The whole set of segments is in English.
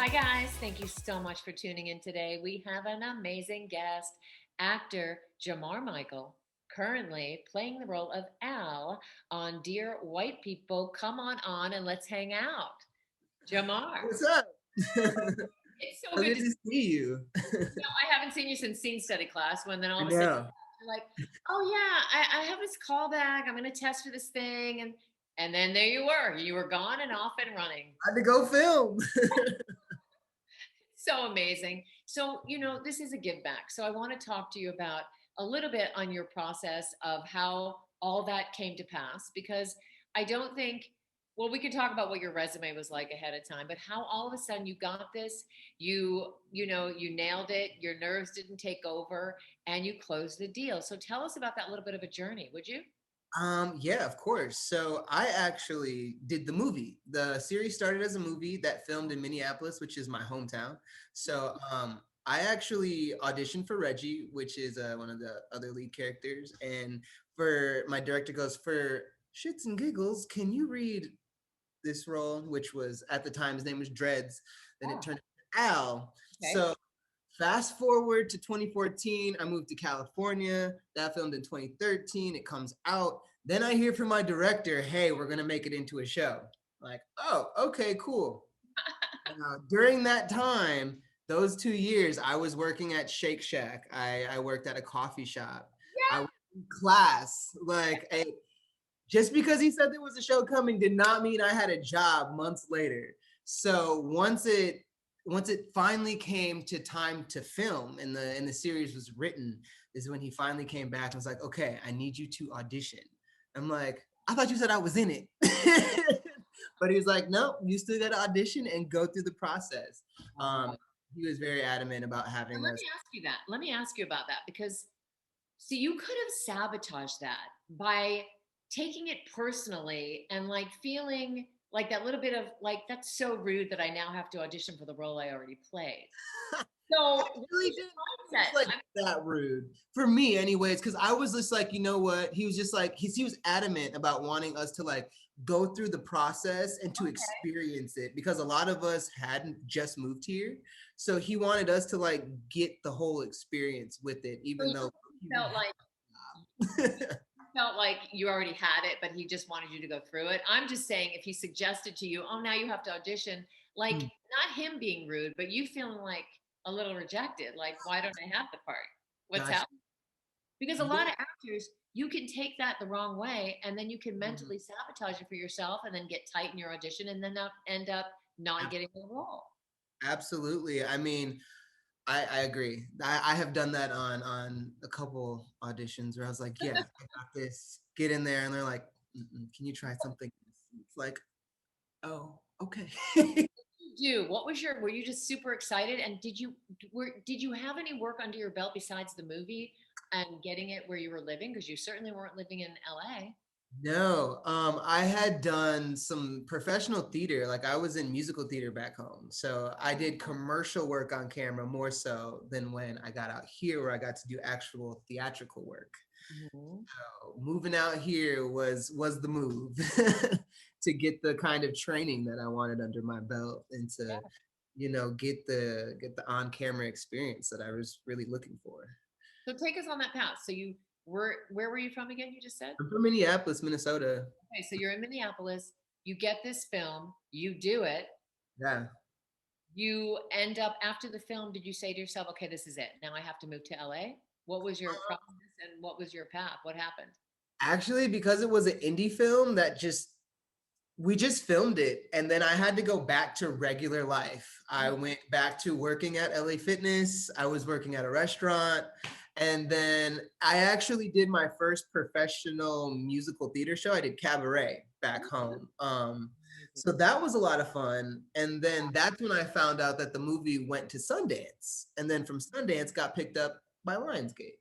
Hi, guys. Thank you so much for tuning in today. We have an amazing guest, actor Jemar Michael, currently playing the role of Al on Dear White People. Come on and let's hang out. Jamar, What's up? it's so So good good to to see you. I haven't seen you since scene study class when then all I of a sudden know. you're like, oh yeah, I have this callback. I'm gonna test for this thing and then there you were. You were gone and off and running. I had to go film. So amazing. So, this is a give back. So I want to talk to you about a little bit on your process of how all that came to pass because I don't think well, we could talk about what your resume was like ahead of time, but how all of a sudden you got this, you nailed it, your nerves didn't take over, and you closed the deal. So tell us about that little bit of a journey, would you? Yeah, of course. So I actually did the movie. The series started as a movie that filmed in Minneapolis, which is my hometown. So I actually auditioned for Reggie, which is one of the other lead characters. And for my director goes, for shits and giggles, can you read this role, which was at the time his name was Dreads. Then it Oh, turned to Al. okay. So fast forward to 2014, I moved to California. That filmed in 2013. It comes out. Then I hear from my director, hey, we're gonna make it into a show. Like, oh, okay, cool. Now, during that time, those 2 years, I was working at Shake Shack. I worked at a coffee shop. I was in class. Just because he said there was a show coming did not mean I had a job months later. So once it finally came to time to film and the series was written, is when he finally came back and was like, okay, I need you to audition. I'm like, I thought you said I was in it. But he was like, no, you still got to audition and go through the process. Yeah. He was very adamant about And having let us. me ask you that. Let me ask you about that because see, you could have sabotaged that by taking it personally and like feeling like that little bit of like that's so rude that I now have to audition for the role I already played. So what Really was didn't your think it mindset? was like that rude for me anyways, because I was just like, you know what, he was just like he was adamant about wanting us to like go through the process and to experience it, because a lot of us hadn't just moved here, so he wanted us to like get the whole experience with it, So even you though we felt like had. felt like you already had it, but he just wanted you to go through it. I'm just saying if he suggested to you, oh, now you have to audition, like not him being rude, but you feeling like a little rejected, like why don't I have the part? What's Gotcha. happening? Because a lot Yeah. of actors, you can take that the wrong way and then you can Mhm. mentally sabotage it for yourself and then get tight in your audition and then end up not getting the role. Absolutely. I mean, I agree. I have done that on a couple auditions where I was like, yeah, I got this. Get in there, and they're like, can you try something? It's like, oh, okay. Do what was your were you just super excited and did you have any work under your belt besides the movie and getting it where you were living because you certainly weren't living in LA. No, I had done some professional theater. Like I was in musical theater back home. So I did commercial work on camera more so than when I got out here where I got to do actual theatrical work. Mhm. So moving out here was the move to get the kind of training that I wanted under my belt and to, get the on-camera experience that I was really looking for. So take us on that path. So you were where were you from again? You just said? I'm from Minneapolis, Minnesota. Okay, so you're in Minneapolis, you get this film, you do it, Yeah. you end up after the film, did you say to yourself, okay, this is it. Now I have to move to LA? What was your process and what was your path? What happened? Actually, because it was an indie film that just we just filmed it and then I had to go back to regular life. I went back to working at LA Fitness. I was working at a restaurant. And then I actually did my first professional musical theater show. I did cabaret back home. So that was a lot of fun. And then that's when I found out that the movie went to Sundance. And then from Sundance got picked up by Lionsgate.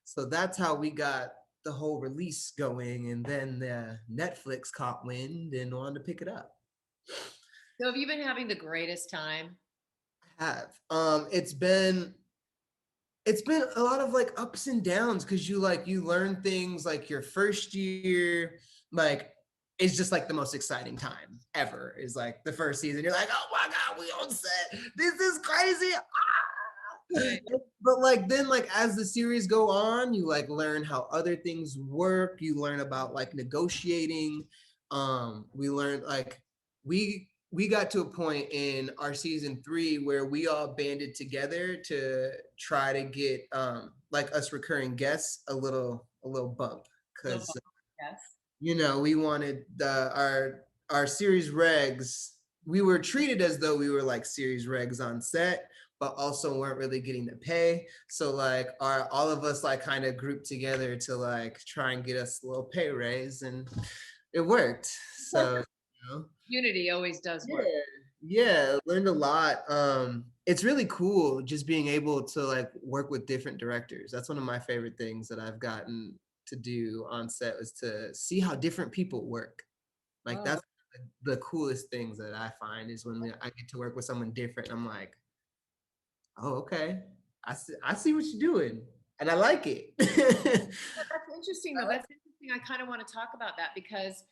So that's how we got the whole release going. And then Netflix caught wind and wanted to pick it up. So have you been having the greatest time? I have. It's been a lot of like ups and downs because you learn things like your first year, like it's just like the most exciting time ever. Is like the first season. You're like, oh my god, we on set. This is crazy. Right. But like then like as the series go on, you like learn how other things work. You learn about like negotiating. We learned like we got to a point in our season 3 where we all banded together to try to get like us recurring guests a little bump Little because yes. we wanted our series regs. We were treated as though we were like series regs on set, but also weren't really getting the pay. So like all of us like kind of grouped together to like try and get us a little pay raise, and it worked. So Unity always does yeah, work. yeah, learned a lot. It's really cool just being able to like work with different directors. That's one of my favorite things that I've gotten to do on set, was to see how different people work. Like Oh, that's the coolest things that I find, is when I get to work with someone different. I'm like, oh, okay, I see what you're doing, and I like it. that's interesting though. That's interesting. I kind of want to talk about that because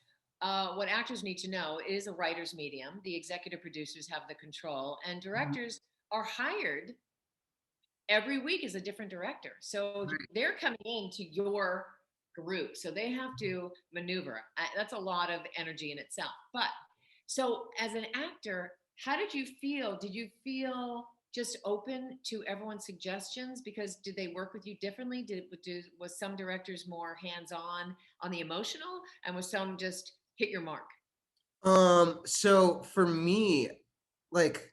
what actors need to know is a writer's medium. The executive producers have the control, and directors are hired every week as a different director. So they're coming into your group. So they have to maneuver. That's a lot of energy in itself. But so as an actor, how did you feel? Did you feel just open to everyone's suggestions? Because did they work with you differently? Was some directors more hands on the emotional, and was some just hit your mark? So for me, like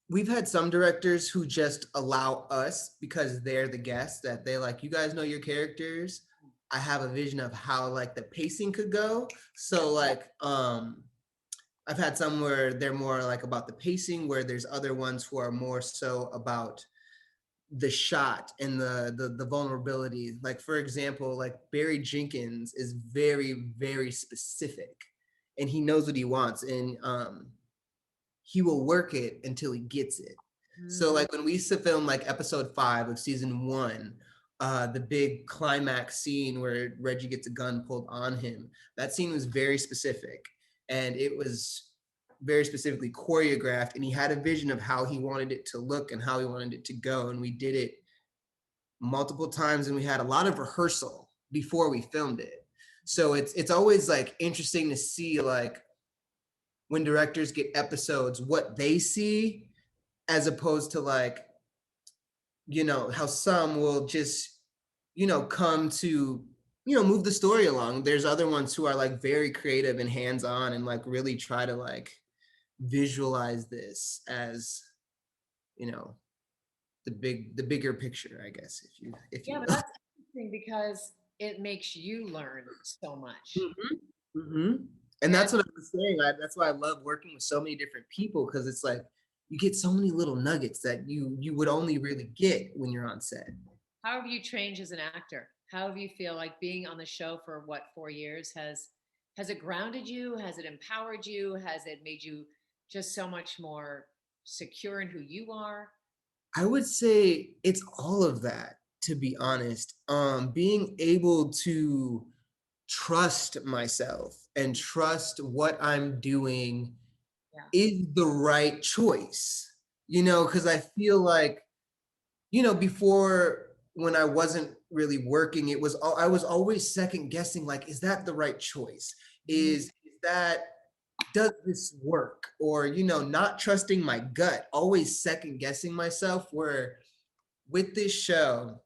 we've had some directors who just allow us, because they're the guests, that they like, you guys know your characters. I have a vision of how like the pacing could go. So like I've had some where they're more like about the pacing, where there's other ones who are more so about the shot and the vulnerability. Like for example, like Barry Jenkins is very, very specific, and he knows what he wants, and he will work it until he gets it. So Mm. like when we used to film like episode 5 of season 1, the big climax scene where Reggie gets a gun pulled on him, that scene was very specific, and it was very specifically choreographed, and he had a vision of how he wanted it to look and how he wanted it to go, and we did it multiple times, and we had a lot of rehearsal before we filmed it. So it's always like interesting to see like when directors get episodes what they see, as opposed to like how some will just come to move the story along. There's other ones who are like very creative and hands-on, and like really try to like visualize this as you know the bigger picture, I guess, if you Yeah, but will. that's interesting because it makes you learn so much. Mhm, mhm. And And that's what I was saying. That's why I love working with so many different people, because it's like you get so many little nuggets that you would only really get when you're on set. how have you changed as an actor? How have you feel like being on the show for what, 4 years has it grounded you? Has it empowered you? Has it made you just so much more secure in who you are? I would say it's all of that, to be honest. Being able to trust myself and trust what I'm doing Yeah. is the right choice. Because I feel like, before, when I wasn't really working, I was always second guessing, like, is that the right choice? Mm. Is that does this work? Or, not trusting my gut, always second guessing myself, where with this show,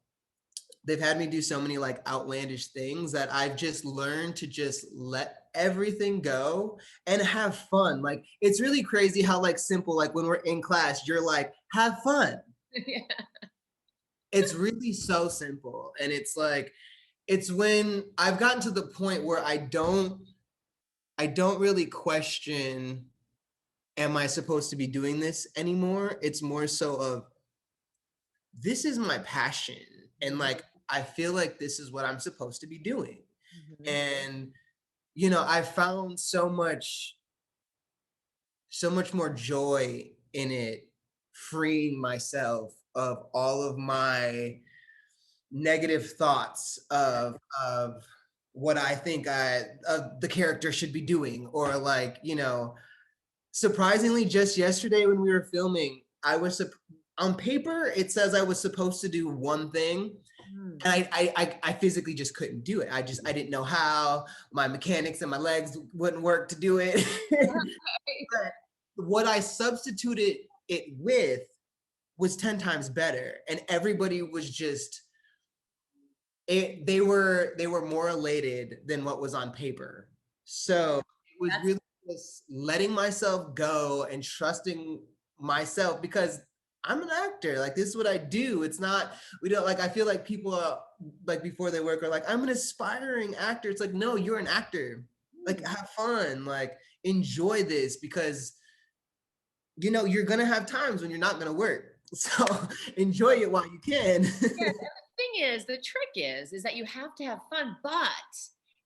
they've had me do so many like outlandish things that I've just learned to just let everything go and have fun. Like it's really crazy how like simple, like when we're in class, you're like, have fun. Yeah. It's really so simple. And it's like, it's when I've gotten to the point where I don't really question, am I supposed to be doing this anymore? It's more so of, this is my passion, and like I feel like this is what I'm supposed to be doing. Mhm. And I found so much more joy in it, freeing myself of all of my negative thoughts of what I think the character should be doing, or like, surprisingly, just yesterday when we were filming, on paper it says I was supposed to do one thing, Mm. and I physically just couldn't do it. I didn't know how. My mechanics and my legs wouldn't work to do it. But what I substituted it with was 10 times better, and everybody was just they were more elated than what was on paper. So it was That's really just letting myself go and trusting myself, because I'm an actor. Like, this is what I do. It's not, we don't, like, I feel like people are like, before they work, are like, I'm an aspiring actor. It's like, no, you're an actor. Like, have fun, like, enjoy this, because you're gonna have times when you're not gonna work. So enjoy it while you can. yes. And the thing is, the trick is that you have to have fun, but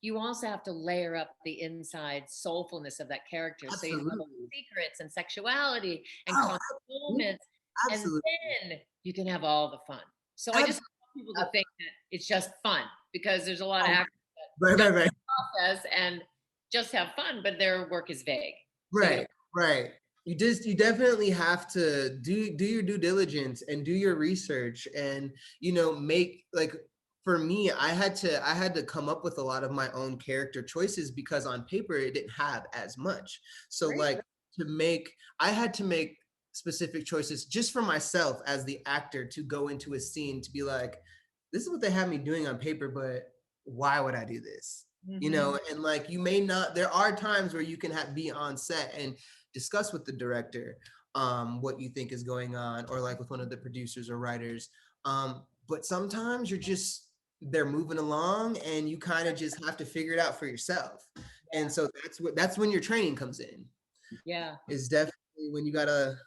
you also have to layer up the inside soulfulness of that character. So you have all Absolutely. the secrets and sexuality and Oh, constant moments, and absolutely. then you can have all the fun. So I just Absolutely. want people to think that it's just fun, because there's a lot of actors Right, that right, just right, process and just have fun, but their work is vague. So you right, right. You definitely have to do your due diligence and do your research, and make, like, for me, I had to come up with a lot of my own character choices, because on paper it didn't have as much. So, great. like, I had to make specific choices just for myself as the actor, to go into a scene to be like, this is what they have me doing on paper, but why would I do this? And, like, you may not, there are times where you can be on set and discuss with the director what you think is going on, or like with one of the producers or writers. But sometimes they're moving along, and you kind of just have to figure it out for yourself. And so that's when your training comes in. Yeah. Is definitely when you gotta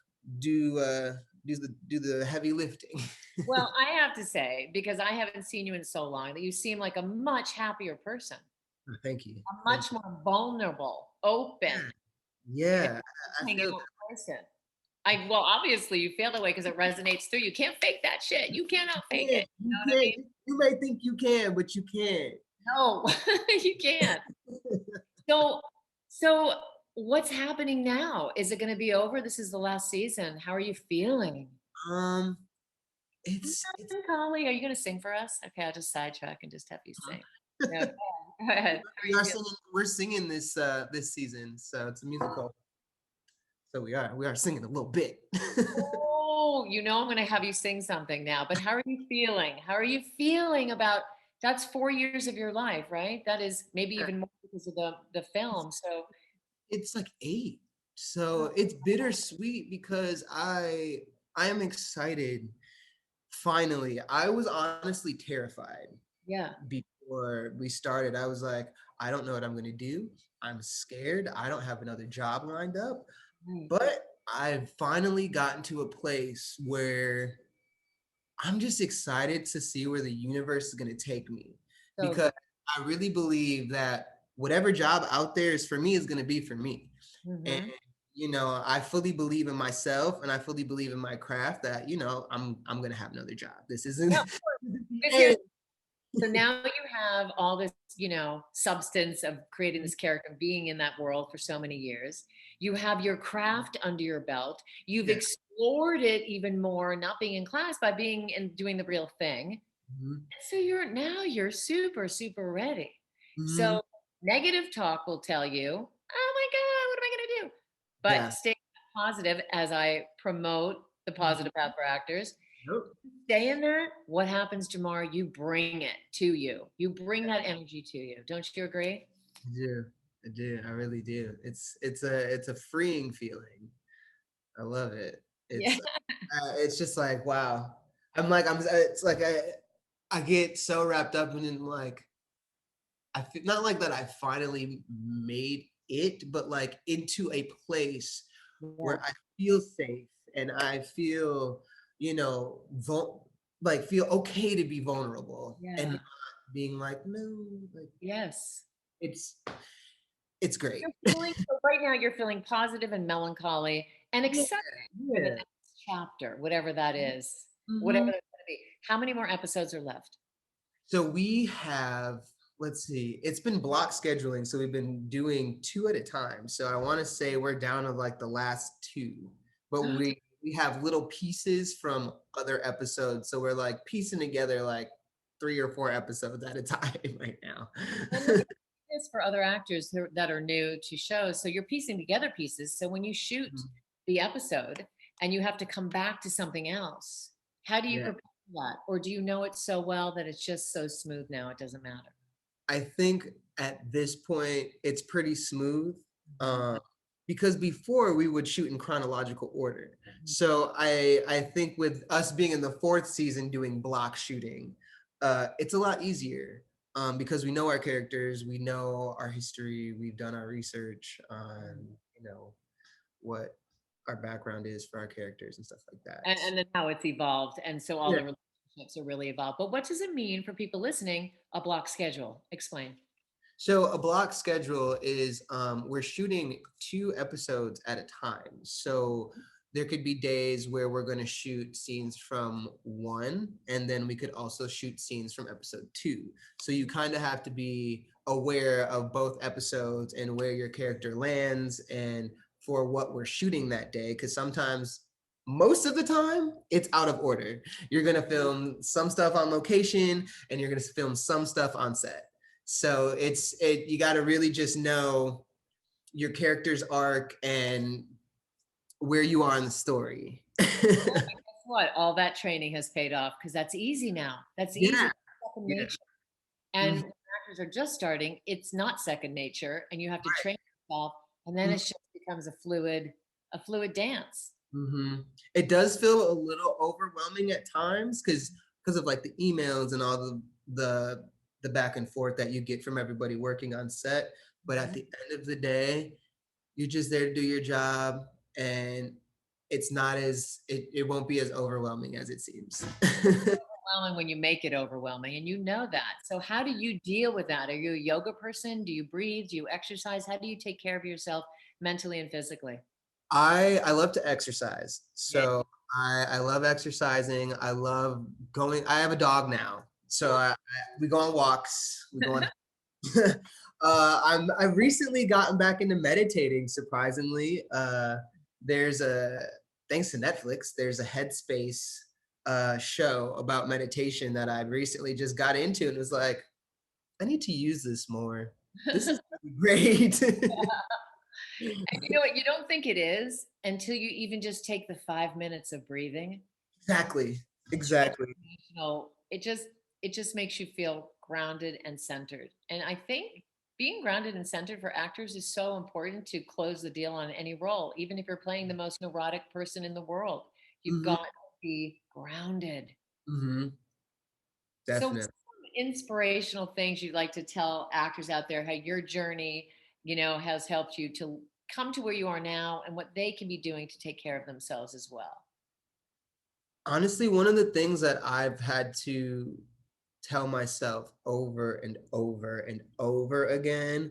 do the heavy lifting. Well, I have to say, because I haven't seen you in so long, that you seem like a much happier person, Thank you. a Thank much more vulnerable, open, you. you know, Yeah, I hang feel out person. Well, obviously you feel that way because it resonates through. You can't fake that shit. You cannot fake you it. can't. You You know what I can't. mean? You may think you can, but you can't. No, you can't. So, so what's happening now? Is it going to be over? This is the last season. How are you feeling? Um, it's Collie, are you going to sing for us? Okay, I'll just sidetrack and just have you sing. No, go ahead. How are we you are feeling? singing. We're singing this season, so it's a musical. So we are singing a little bit. Oh, I'm going to have you sing something now, but how are you feeling? How are you feeling about that's 4 years of your life, right? That is maybe even more because of the film. So, It's like 8. So it's bittersweet, because I am excited. Finally, I was honestly terrified yeah. before we started. I was like, I don't know what I'm going to do. I'm scared. I don't have another job lined up. Right. But I've finally gotten to a place where I'm just excited to see where the universe is going to take me, So because good. I really believe that whatever job out there is for me is going to be for me. And Hmm. I fully believe in myself, and I fully believe in my craft, that I'm going to have another job. This isn't Yeah. the Because end. so now you have all this, substance of creating this character, being in that world for so many years. You have your craft under your belt. You've Yeah. explored it even more, not being in class, by being and doing the real thing. Mhm. So you're super, super ready. Mhm. So negative talk will tell you, oh my God, what am I gonna do? Yeah. But stay positive as I promote the Mhm. positive path for actors. Yep. Stay in there. What happens tomorrow? You bring it to you. You bring that energy to you. Don't you agree? I do. I do. I really do. It's a freeing feeling. I love it. Yeah. It's just like, wow. It's like I get so wrapped up in, like, I feel not like that I finally made it, but like into a place Yeah. where I feel safe, and I feel, like, feel okay to be vulnerable, and Yeah. not being like, no, like, Yes. it's it's great. You're feeling so right now you're feeling positive and melancholy and Yeah, excited for the yeah. next chapter, whatever that is, whatever Mhm. that's going to be. How many more episodes are left? So we have let's see, it's been block scheduling, so we've been doing 2 at a time. So I want to say we're down to like the last 2, but we have little pieces from other episodes, so we're like piecing together like 3 or 4 episodes at a time right now. And let me ask this for other actors that are new to shows. So you're piecing together pieces. So when you shoot the episode and you have to come back to something else, how do you Yeah. prepare for that? Or do you know it so well that it's just so smooth now it doesn't matter? I think at this point it's pretty smooth, Mhm. because before we would shoot in chronological order. Mhm. So I think with us being in the 4th season doing block shooting, it's a lot easier, because we know our characters, we know our history, we've done our research on what our background is for our characters and stuff like that. And then how it's evolved. And so all Yeah. the relationships are really evolved. But what does it mean for people listening, a block schedule? Explain. So a block schedule is, we're shooting 2 episodes at a time. So there could be days where we're going to shoot scenes from 1, and then we could also shoot scenes from episode 2. So you kind of have to be aware of both episodes and where your character lands and for what we're shooting that day, because sometimes, most of the time, it's out of order. You're going to film some stuff on location and you're going to film some stuff on set. So you got to really just know your character's arc and where you are in the story. Guess what? All that training has paid off because that's easy now. That's easy. Yeah, Second yeah. nature. And Mhm. when actors are just starting, it's not second nature, and you have to Right. train yourself, and then it just becomes a fluid dance. Mhm. It does feel a little overwhelming at times because of like the emails and all the back and forth that you get from everybody working on set. But at Mhm. the end of the day, you're just there to do your job, and it won't be as overwhelming as it seems. Overwhelming when you make it overwhelming, and you know that. So, how do you deal with that? Are you a yoga person? Do you breathe? Do you exercise? How do you take care of yourself mentally and physically? I love to exercise. Yeah. So I love exercising. I love going. I have a dog now. So we go on walks. We go on. I've recently gotten back into meditating, surprisingly. There's a Thanks to Netflix, there's a Headspace show about meditation that I recently just got into and was like, I need to use this more. This is really great. And you know what? You don't think it is until you even just take the 5 minutes of breathing. Exactly. Exactly. It just makes you feel grounded and centered. And I think being grounded and centered for actors is so important to close the deal on any role. Even if you're playing the most neurotic person in the world, you've Hmm. got to be grounded. Hmm. So, some Definitely. inspirational things you'd like to tell actors out there how your journey, has helped you to come to where you are now and what they can be doing to take care of themselves as well. Honestly, one of the things that I've had to tell myself over and over and over again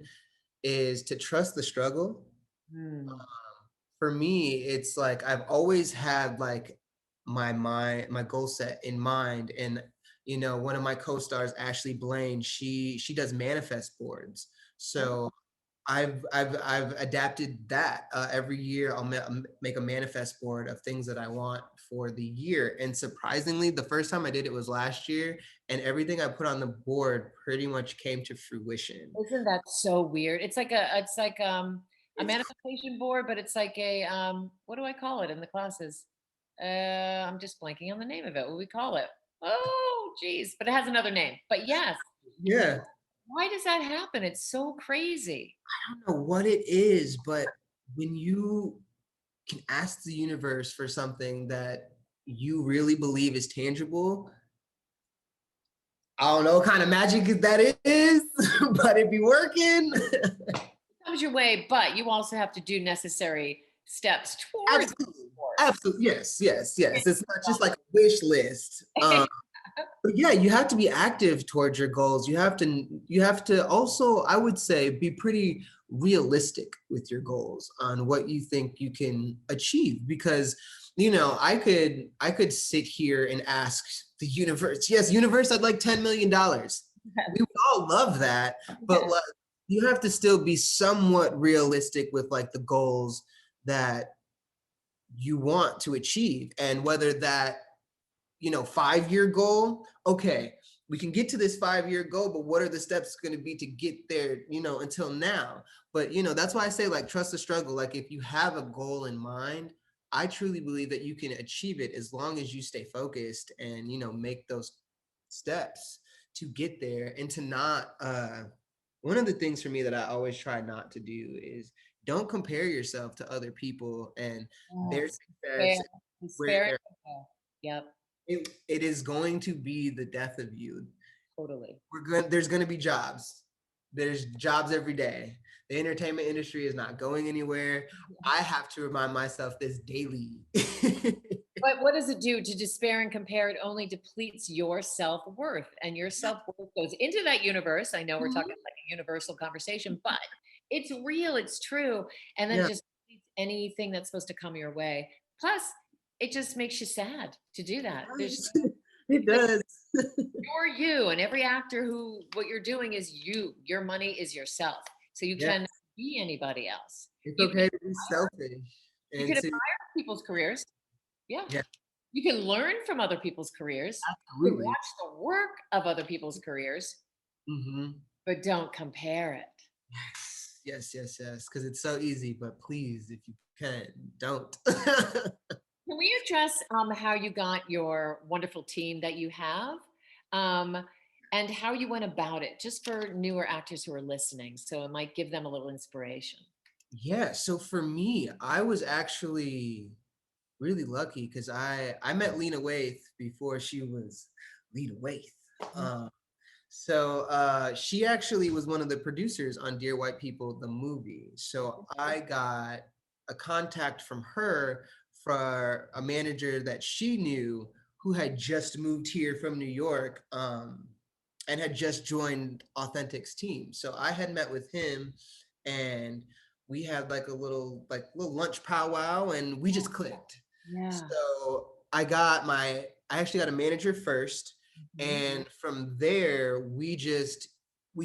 is to trust the struggle. Hmm. For me, it's like I've always had like my goal set in mind. And one of my co-stars, Ashley Blaine, she does manifest boards. So I've adapted that. Every year I'll make a manifest board of things that I want for the year. And surprisingly, the first time I did it was last year, and everything I put on the board pretty much came to fruition. Isn't that so weird? It's like a It's manifestation board, but it's like a what do I call it in the classes? I'm just blanking on the name of it. What do we call it? Oh, geez, but it has another name. But yes, Yeah, why does that happen? It's so crazy. I don't know what it is, but when you can ask the universe for something that you really believe is tangible, I don't know what kind of magic that is, but it be working. Comes your way, but you also have to do necessary steps towards Absolutely. it. Absolutely. Yes, yes, yes. It's not just like a wish list. But yeah, you have to be active towards your goals. You have to also, I would say, be pretty realistic with your goals on what you think you can achieve, because I could sit here and ask the universe, yes, universe, I'd like $10 million. We all love that, but Yeah. like, you have to still be somewhat realistic with like the goals that you want to achieve, and whether that 5-year goal, okay, we can get to this 5-year goal, but what are the steps going to be to get there, until now? But that's why I say, like, trust the struggle. Like, if you have a goal in mind, I truly believe that you can achieve it as long as you stay focused and make those steps to get there, and to not one of the things for me that I always try not to do is don't compare yourself to other people and their Yes. success, Despair. where Despair. they're Yep. it is going to be the death of you. Totally. There's going to be jobs. There's jobs every day. The entertainment industry is not going anywhere. I have to remind myself this daily. But what does it do to despair and compare? It only depletes your self worth, and your self worth goes into that universe. I know we're talking Mhm. like a universal conversation, but it's real, it's true. And then it Yeah. just depletes anything that's supposed to come your way. Plus, it just makes you sad to do that. There's It because does. you're you, and every actor who what you're doing is you. Your money is yourself. So you Yeah. can be anybody else. It's You can okay to be selfish you and can to, admire people's careers. Yeah. yeah, You can learn from other people's careers. You can absolutely. watch the work of other people's careers, Hmm. but don't compare it. Yes, yes, yes, yes. Because it's so easy, but please, if you can, don't. Can we address how you got your wonderful team that you have, um, and how you went about it, just for newer actors who are listening, so it might give them a little inspiration. Yeah, so for me, I was actually really lucky because I met Lena Waithe before she was Lena Waithe. Mm. She actually was one of the producers on Dear White People, the movie. So I got a contact from her for a manager that she knew who had just moved here from New York, and had just joined Authentic's team. So I had met with him, and we had like a little lunch powwow, and we just clicked. Yeah. So I actually got a manager first, Mhm. and from there we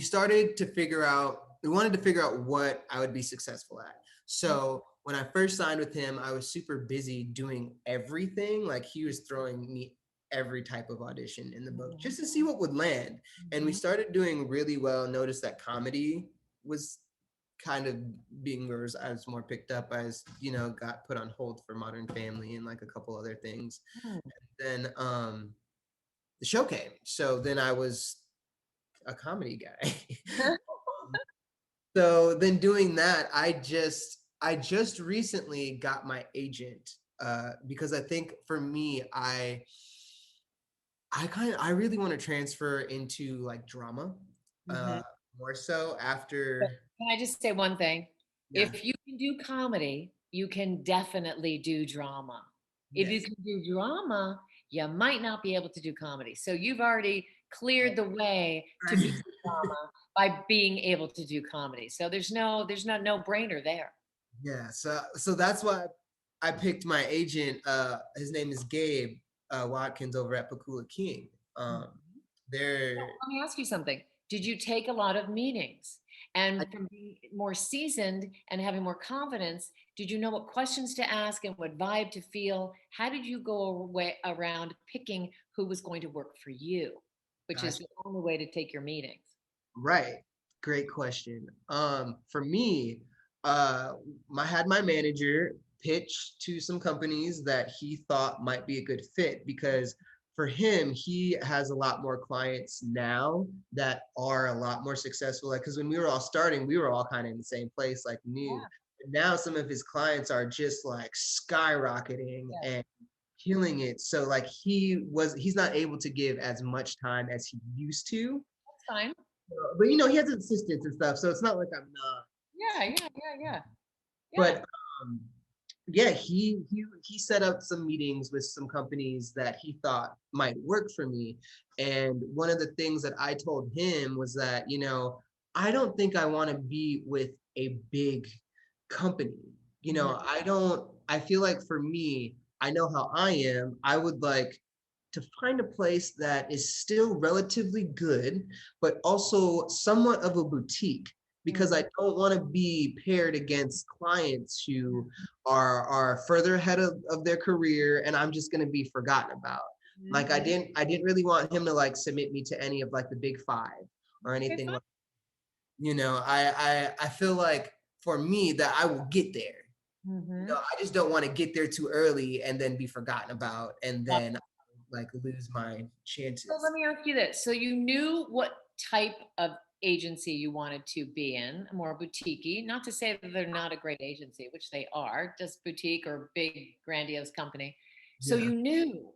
started to figure out, we wanted to figure out what I would be successful at. So when I first signed with him, I was super busy doing everything. Like, he was throwing me every type of audition in the book just to see what would land. And we Mhm. started doing really well. Noticed that comedy was kind of being where I was more picked up, as got put on hold for Modern Family and like a couple other things. Mhm. Then the show came, so then I was a comedy guy. So then doing that, I just recently got my agent, because I think for me, I really want to transfer into like drama, uh Mhm. more so But after. can I just say one thing? Yeah. If you can do comedy, you can definitely do drama. If you Yes. can do drama, you might not be able to do comedy. So you've already cleared the way to do drama by being able to do comedy. So there's no brainer there. Yeah, so that's why I picked my agent. His name is Gabe Watkins over at Pakula King. Mhm. They're Let me ask you something. Did you take a lot of meetings? I, And from being more seasoned and having more confidence, did you know what questions to ask and what vibe to feel? How did you go away around picking who was going to work for you, which is got the only way to take your meetings? right. Great question. For me, I had my manager pitch to some companies that he thought might be a good fit, because for him, he has a lot more clients now that are a lot more successful. Like, because when we were all starting, we were all kind of in the same place, like new. Yeah, And now some of his clients are just like skyrocketing yeah, and killing it. So like, he's not able to give as much time as he used to, that's fine. but he has assistants and stuff, so it's not like I'm not. Yeah, yeah, yeah, yeah, yeah. But um, yeah, he set up some meetings with some companies that he thought might work for me. And one of the things that I told him was that, I don't think I want to be with a big company. Mhm. I feel like for me, I know how I am. I would like to find a place that is still relatively good, but also somewhat of a boutique, because I don't want to be paired against clients who are further ahead of their career and I'm just going to be forgotten about. Like I didn't really want him to like submit me to any of like the big five or Okay, anything fine. like, I feel like for me that I will get there. Mm-hmm. I just don't want to get there too early and then be forgotten about and then like lose my So let chances. me ask you this. So you knew what type of agency you wanted to be in, more boutique not to say that they're not a great agency, which they are, just boutique or big grandiose company. So Yeah. you knew.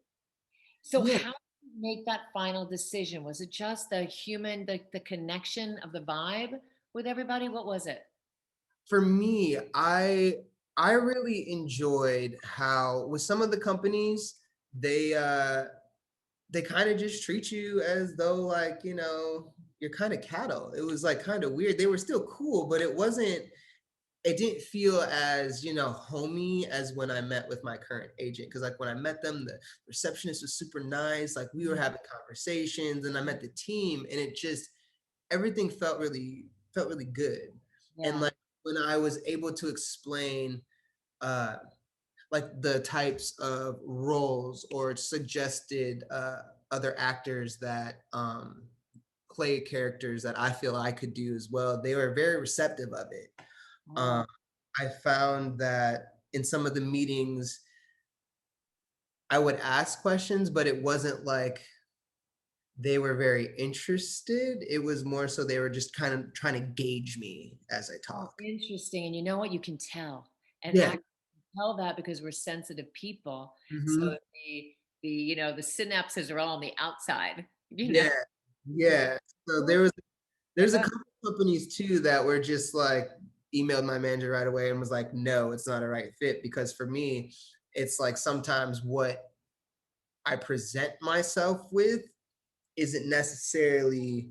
So Yeah. how did you make that final decision? Was it just the human, the connection of the vibe with everybody? What was it? For me, I really enjoyed how with some of the companies they they kind of just treat you as though like, you're kind of cattle. It was like kind of weird. They were still cool, but it didn't feel as, homey as when I met with my current agent. Cause like when I met them, the receptionist was super nice. Like we were Mhm. having conversations and I met the team and it just, everything felt really good. And Yeah. like when I was able to explain, uh, like the types of roles or suggested, other actors that, play characters that I feel I could do as well, they were very receptive of it. Oh, Um, I found that in some of the meetings, I would ask questions, but it wasn't like they were very interested. It was more so they were just kind of trying to gauge me as I oh, talk. interesting. And you know what? You can tell. And Yeah. act tell that because we're sensitive people. So Hmm. the synapses are all on the outside, you know. Yeah. Yeah. So there's a Yeah. couple companies too that were just like emailed my manager right away and was like, no, it's not a right fit. Because for me, it's like sometimes what I present myself with isn't necessarily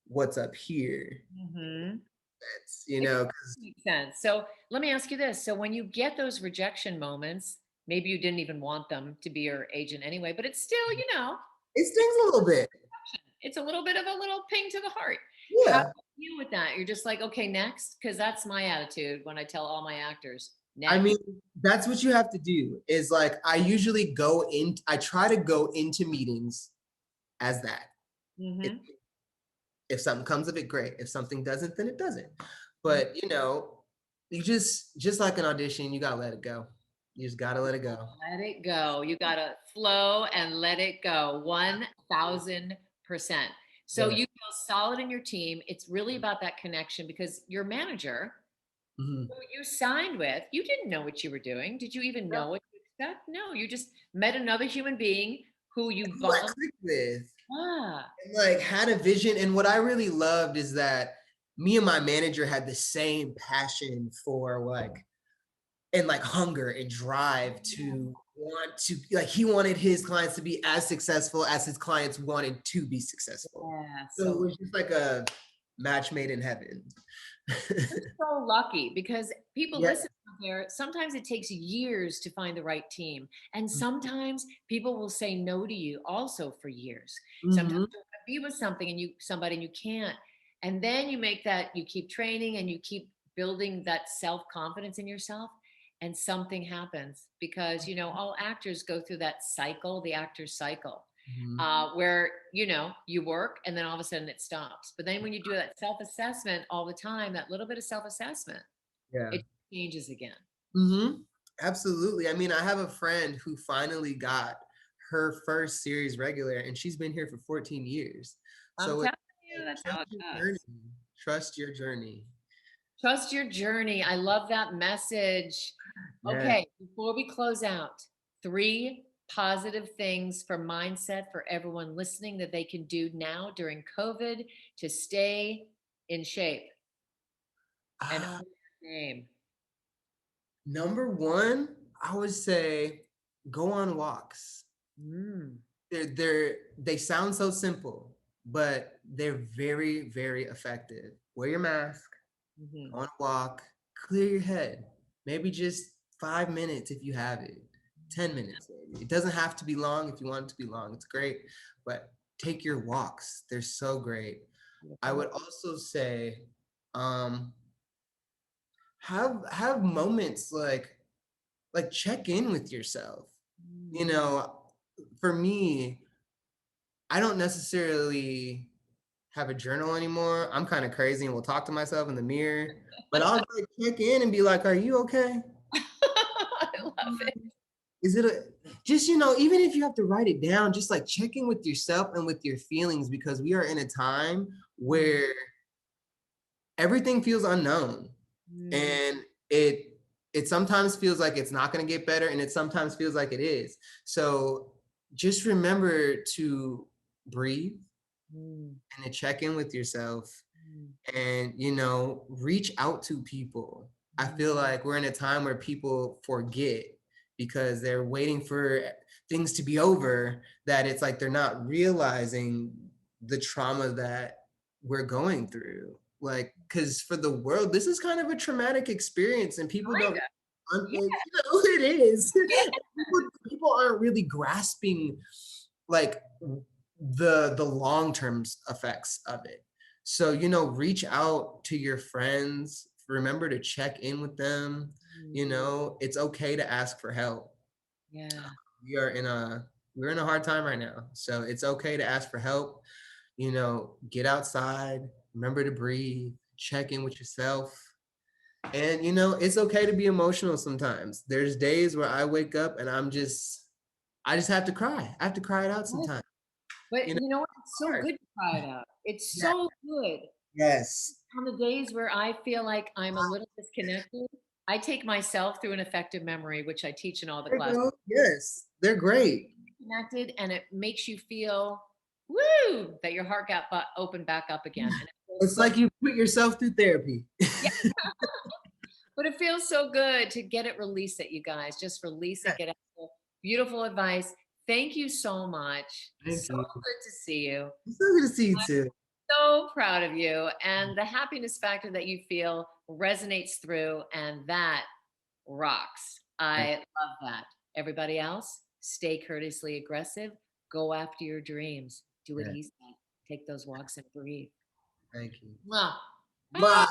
what's up here. Mhm. It's, It makes sense. So let me ask you this. So when you get those rejection moments, maybe you didn't even want them to be your agent anyway, but it's still, it stings a little bit. it's a little bit of a little ping to the heart. How do Yeah. you deal with that? You're just like, okay, next, because that's my attitude when I tell all my actors, I next. mean, that's what you have to do is like, I try to go into meetings as that. If, Hmm. if something comes of it, great. If something doesn't, then it doesn't. Mhm. But, you just like an audition, you gotta let it go. You just gotta let it go. Let it go. You got to flow and let it go 1000%. So Yeah. you feel solid in your team. It's really about that connection because your manager, Mhm. who you signed with, you didn't know what you were doing. Did you even know what to expect? No, you just met another human being who you Who I bond. clicked with. Ah, And like had a vision. And what I really loved is that me and my manager had the same passion for like and like hunger and drive to want to like he wanted his clients to be as successful as his clients wanted to be successful. yeah. So it So was just like a match made in heaven. you're so lucky because people Yeah. listen out there. Sometimes it takes years to find the right team. And sometimes people will say no to you also for years. Sometimes Mm-hmm. you want to be with somebody and you can't. And then you keep training and you keep building that self-confidence in yourself. And something happens because all actors go through that cycle, the actor's cycle, Mm-hmm. where you work and then all of a sudden it stops. But then when you do that self-assessment all the time, that little bit of self-assessment, Yeah. it changes again. Mm-hmm. Absolutely. I mean, I have a friend who finally got her first series regular, and she's been here for 14 years. I'm So it's telling you, like, that's how trust it your journey. goes. Trust your journey. Trust your journey. I love that message. Yeah. Okay, before we close out, three positive things for mindset for everyone listening that they can do now during COVID to stay in shape and Uh, own their name. number one, I would say go on walks. Mm. They sound so simple, but they're very, very effective. Wear your mask, Mhm. go on a walk, clear your head. Maybe just 5 minutes if you have it. 10 minutes, maybe. It doesn't have to be long. If you want it to be long, it's great. But take your walks. They're so great. I Beautiful. would also say, um, have moments like check in with yourself. You Mm. know, for me, I don't necessarily have a journal anymore. I'm kind of crazy and will talk to myself in the mirror, but I'll like check in and be like, "Are you okay? I love it. Is it a just even if you have to write it down, just like check in with yourself and with your feelings because we are in a time Mm. where everything feels unknown Mm. and it sometimes feels like it's not going to get better and it sometimes feels like it is. So just remember to breathe Mm. and to check in with yourself Mm. and reach out to people. I feel Mm. like we're in a time where people forget because they're waiting for things to be over, that it's like they're not realizing the trauma that we're going through, like because for the world this is kind of a traumatic experience and people don't Kinda. Yeah. it is. People aren't really grasping like the long-term effects of it. So, reach out to your friends, remember to check in with them. Mm. It's okay to ask for help. Yeah. We are in a we're in a hard time right now. So it's okay to ask for help. Get outside, remember to breathe, check in with yourself. And it's okay to be emotional sometimes. There's days where I wake up and I just have to cry. I have to cry it out Right. sometimes. But You know, you know what? It's so hard. good to try it out. It's Yeah. so good. Yes. On the days where I feel like I'm a little disconnected, I take myself through an effective memory, which I teach in all the There you classes. go. Yes. They're great. Connected, and it makes you feel, woo, that your heart got opened back up again. And it feels It's so, like you put yourself through therapy. yeah, but it feels so good to get it, release it, you guys. Just release it, get out. Beautiful advice. Thank you so much. Thank So you. good to see you. It's so good to see you too. So proud of you. And the happiness factor that you feel resonates through, and that rocks. I love that. Everybody else, stay courteously aggressive. Go after your dreams. Do what Yeah, he said. Take those walks and breathe. thank you. Mwah. Bye.